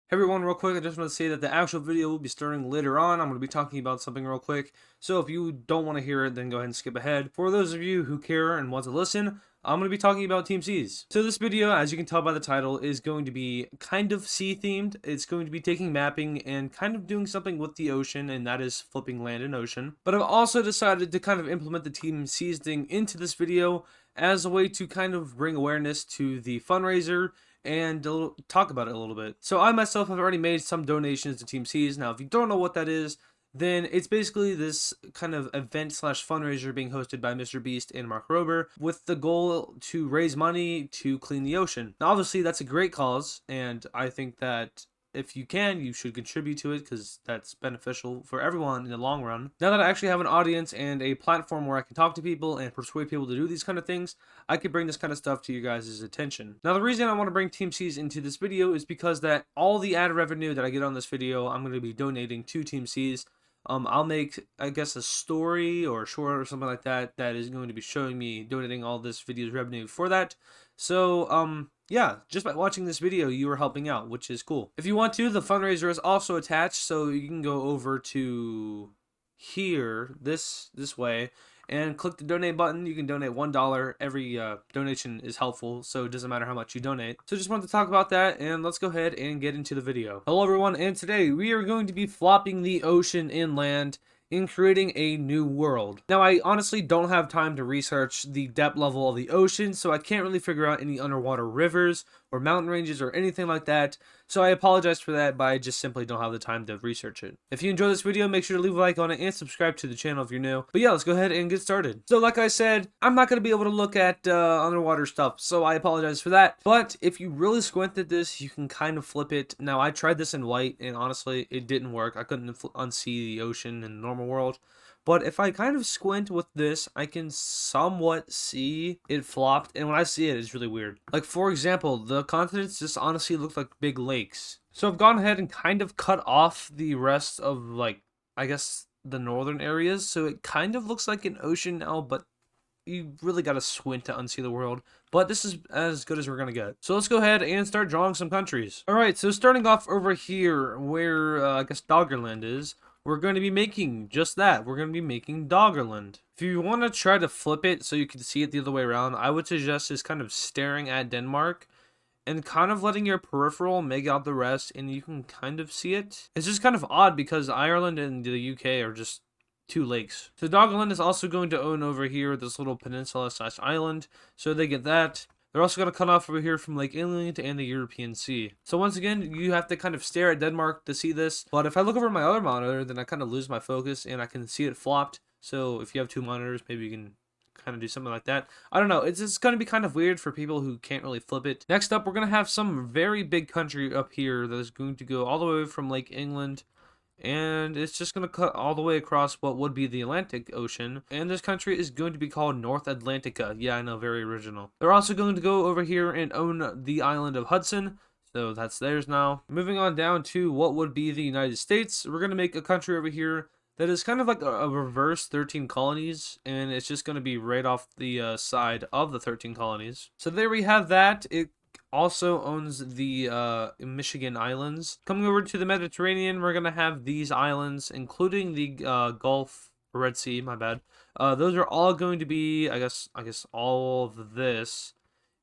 Hey everyone, real quick, I just want to say that the actual video will be starting later on. I'm going to be talking about something real quick. So if you don't want to hear it, then go ahead and skip ahead. For those of you who care and want to listen, I'm going to be talking about Team Seas. So this video, as you can tell by the title, is going to be kind of sea themed. It's going to be taking mapping and kind of doing something with the ocean, and that is flipping land and ocean. But I've also decided to kind of implement the Team Seas thing into this video as a way to kind of bring awareness to the fundraiser and talk about it a little bit. So I myself have already made some donations to Team Seas. Now, if you don't know what that is, then it's basically this kind of event slash fundraiser being hosted by Mr. Beast and Mark Rober with the goal to raise money to clean the ocean. Now, obviously, that's a great cause, and I think that if you can, you should contribute to it because that's beneficial for everyone in the long run. Now that I actually have an audience and a platform where I can talk to people and persuade people to do these kind of things, I could bring this kind of stuff to you guys' attention. Now the reason I want to bring Team Seas into this video is because that all the ad revenue that I get on this video, I'm going to be donating to Team Seas. I'll make, I guess, a story or a short or something like that that is going to be showing me donating all this video's revenue for that. So, yeah, just by watching this video, you are helping out, which is cool. If you want to, the fundraiser is also attached, so you can go over to here, this way, and click the donate button. You can donate $1. Every donation is helpful, so it doesn't matter how much you donate. So just wanted to talk about that, and let's go ahead and get into the video. Hello everyone, and today we are going to be flopping the ocean inland in creating a new world. Now, I honestly don't have time to research the depth level of the ocean, so I can't really figure out any underwater rivers or mountain ranges or anything like that, so I apologize for that, but I just simply don't have the time to research it. If you enjoyed this video, make sure to leave a like on it and subscribe to the channel if you're new. But yeah, let's go ahead and get started. So like I said, I'm not going to be able to look at underwater stuff, so I apologize for that. But if you really squint at this, you can kind of flip it. Now, I tried this in white, and honestly, it didn't work. I couldn't unsee the ocean in the normal world. But if I kind of squint with this, I can somewhat see it flopped. And when I see it, it's really weird. Like, for example, the continents just honestly look like big lakes. So I've gone ahead and kind of cut off the rest of, like, I guess, the northern areas. So it kind of looks like an ocean now, but you really got to squint to unsee the world. But this is as good as we're going to get. So let's go ahead and start drawing some countries. All right, so starting off over here where, I guess, Doggerland is, we're going to be making just that. We're going to be making Doggerland. If you want to try to flip it so you can see it the other way around, I would suggest just kind of staring at Denmark and kind of letting your peripheral make out the rest, and you can kind of see it. It's just kind of odd because Ireland and the UK are just two lakes. So Doggerland is also going to own over here this little peninsula slash island, so they get that. They're also going to cut off over here from Lake England and the European Sea. So once again, you have to kind of stare at Denmark to see this. But if I look over my other monitor, then I kind of lose my focus and I can see it flopped. So if you have two monitors, maybe you can kind of do something like that. I don't know. It's just going to be kind of weird for people who can't really flip it. Next up, we're going to have some very big country up here that is going to go all the way from Lake England. And it's just going to cut all the way across what would be the Atlantic Ocean. And this country is going to be called North Atlantica. Yeah, I know, very original. They're also going to go over here and own the island of Hudson. So that's theirs now. Moving on down to what would be the United States. We're going to make a country over here that is kind of like a reverse 13 colonies. And it's just going to be right off the side of the 13 colonies. So there we have that. It also owns the Michigan Islands. Coming over to the Mediterranean, we're going to have these islands, including the Gulf, Red Sea, my bad. Those are all going to be, I guess all of this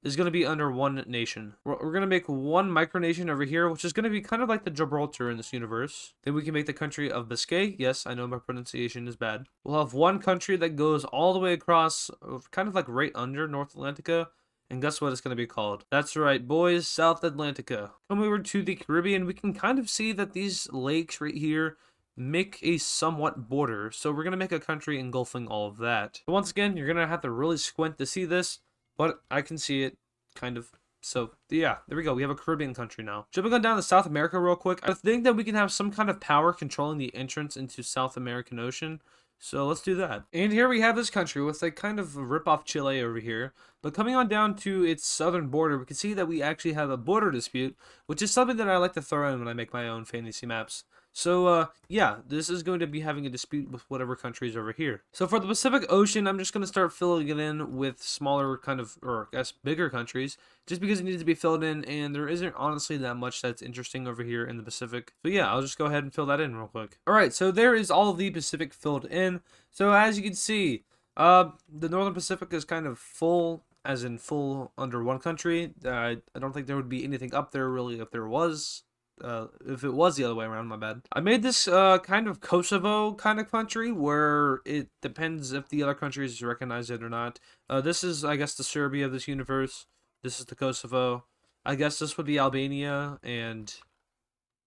is going to be under one nation. We're going to make one micronation over here, which is going to be kind of like the Gibraltar in this universe. Then we can make the country of Biscay. Yes, I know my pronunciation is bad. We'll have one country that goes all the way across, kind of like right under North Atlantica. And guess what it's going to be called? That's right, boys, South Atlantica. Coming over to the Caribbean, we can kind of see that these lakes right here make a somewhat border. So we're going to make a country engulfing all of that. But once again, you're going to have to really squint to see this, but I can see it, kind of. So, yeah, there we go. We have a Caribbean country now. Jumping on down to South America real quick, I think that we can have some kind of power controlling the entrance into South American Ocean. So let's do that. And here we have this country with a kind of rip-off Chile over here. But coming on down to its southern border, we can see that we actually have a border dispute, which is something that I like to throw in when I make my own fantasy maps. So, yeah, this is going to be having a dispute with whatever countries over here. So for the Pacific Ocean, I'm just going to start filling it in with smaller kind of, or I guess bigger countries, just because it needs to be filled in, and there isn't honestly that much that's interesting over here in the Pacific. So yeah, I'll just go ahead and fill that in real quick. Alright, so there is all of the Pacific filled in. So as you can see, the Northern Pacific is kind of full, as in full under one country. I don't think there would be anything up there really if there was. If it was the other way around, my bad. I made this kind of Kosovo kind of country where it depends if the other countries recognize it or not. This is, I guess, the Serbia of this universe. This is the Kosovo. I guess this would be Albania, and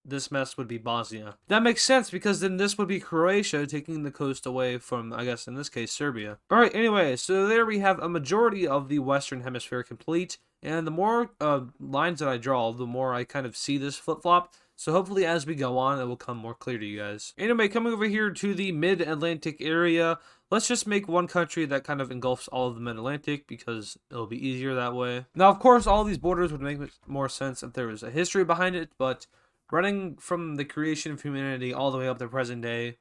this mess would be Bosnia. That makes sense, because then this would be Croatia taking the coast away from, I guess, in this case, Serbia. Alright, anyway, so there we have a majority of the Western Hemisphere complete. And the more lines that I draw, the more I kind of see this flip-flop. So hopefully as we go on, it will come more clear to you guys. Anyway, coming over here to the Mid-Atlantic area, let's just make one country that kind of engulfs all of the Mid-Atlantic, because it'll be easier that way. Now, of course, all these borders would make more sense if there was a history behind it, but running from the creation of humanity all the way up to present day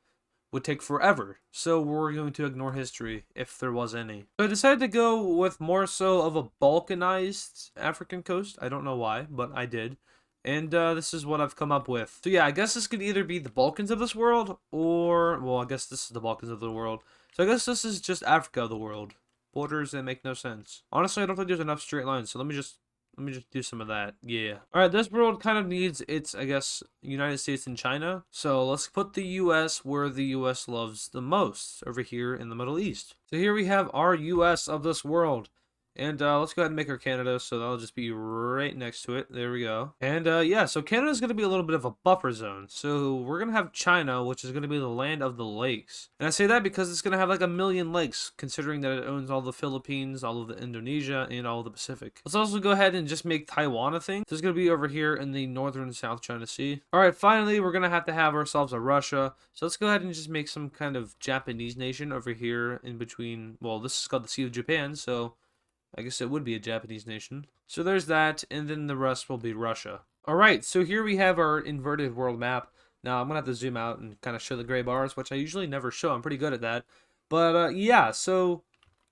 would take forever, so we're going to ignore history, if there was any. So I decided to go with more so of a balkanized African coast. I don't know why, but I did. And this is what I've come up with. So yeah, I guess this could either be the Balkans of this world, or, well, I guess this is the Balkans of the world. So I guess this is just Africa of the world. Borders that make no sense. Honestly, I don't think there's enough straight lines, so let me just do some of that. Yeah. Alright, this world kind of needs its, I guess, United States and China. So let's put the US where the US loves the most, over here in the Middle East. So here we have our US of this world. And let's go ahead and make our Canada, so that'll just be right next to it. There we go. And yeah, so Canada's going to be a little bit of a buffer zone. So we're going to have China, which is going to be the land of the lakes. And I say that because it's going to have like 1 million lakes, considering that it owns all the Philippines, all of the Indonesia, and all of the Pacific. Let's also go ahead and just make Taiwan a thing. So it's going to be over here in the northern South China Sea. Alright, finally, we're going to have ourselves a Russia. So let's go ahead and just make some kind of Japanese nation over here in between. Well, this is called the Sea of Japan, so I guess it would be a Japanese nation. So there's that, and then the rest will be Russia. Alright, so here we have our inverted world map. Now, I'm going to have to zoom out and kind of show the gray bars, which I usually never show. I'm pretty good at that. But, yeah, so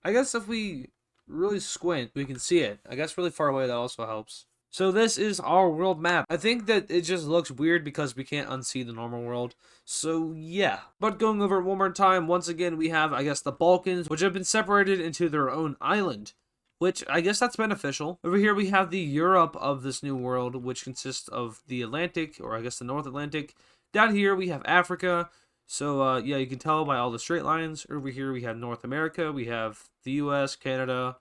I guess if we really squint, we can see it. I guess really far away, that also helps. So this is our world map. I think that it just looks weird because we can't unsee the normal world. So yeah. But going over it one more time, once again, we have, I guess, the Balkans, which have been separated into their own island, which I guess that's beneficial. Over here we have the Europe of this new world, which consists of the Atlantic, or I guess the North Atlantic. Down here we have Africa. So yeah, you can tell by all the straight lines. Over here we have North America. We have the US, Canada,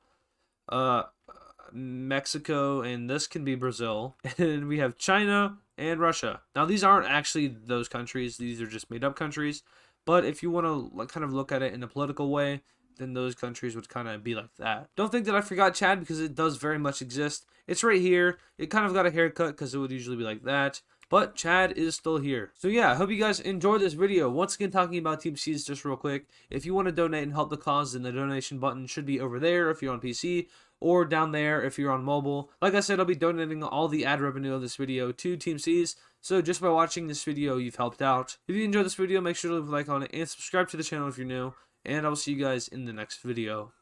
Mexico, and this can be Brazil. And we have China and Russia. Now these aren't actually those countries. These are just made up countries. But if you want to kind of look at it in a political way, then those countries would kind of be like that. Don't think that I forgot Chad, because it does very much exist. It's right here. It kind of got a haircut because it would usually be like that. But Chad is still here. So yeah, I hope you guys enjoyed this video. Once again, talking about Team Seas just real quick. If you want to donate and help the cause, then the donation button should be over there if you're on PC, or down there if you're on mobile. Like I said, I'll be donating all the ad revenue of this video to Team Seas. So just by watching this video, you've helped out. If you enjoyed this video, make sure to leave a like on it and subscribe to the channel if you're new. And I'll see you guys in the next video.